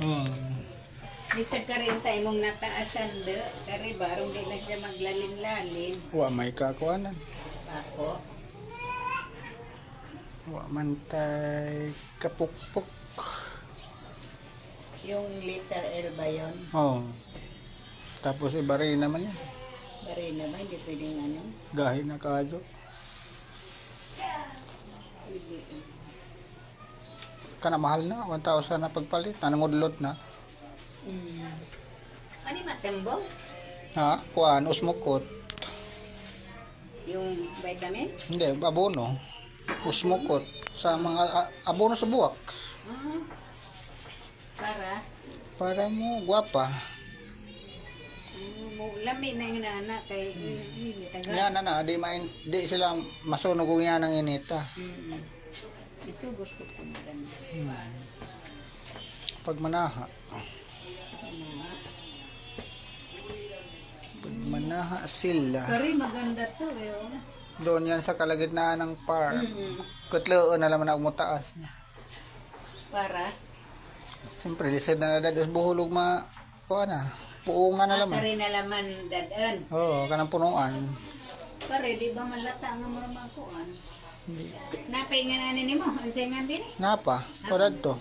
Oh. Bisag ka rin tayo mong nataasan do. Kari barong di na siya maglalin-lalin. Wa may kakuanan. Ako. Wa man tay kapukpok. Yung letter L ba yun? Oh. Tapos iba rin naman yan. Bari naman, hindi pwedeng ano. Gahi na kadyo. Kana mahal na, 1,000 na pagpalit. Nanangudlot na. Ano yung matembong? Ha? Kuan, usmukot. Yung vitamins? Hindi, abono. Usmukot. Sa mga abono sa buwak. Ah. Para? Para mo gwapa. Lami na yung nana kay Yan na, di sila masunog kung yan ang inita. Ito gusto ko maganda. Pag manaha. Pag manaha sila. Kari maganda to eh. Oh. Doon yan sa kalagitnaan ng farm. Kutloon na naman ang umutaas niya. Para? Siyempre, lisod na nadagas buhulog kuha na. Puungan na laman. Kari na laman dadan. Oo, kanang punuan. Pare, di ba malata nga mga kuan? Napay nga nanin mo, ang sayangan din eh. Napa, kodad to.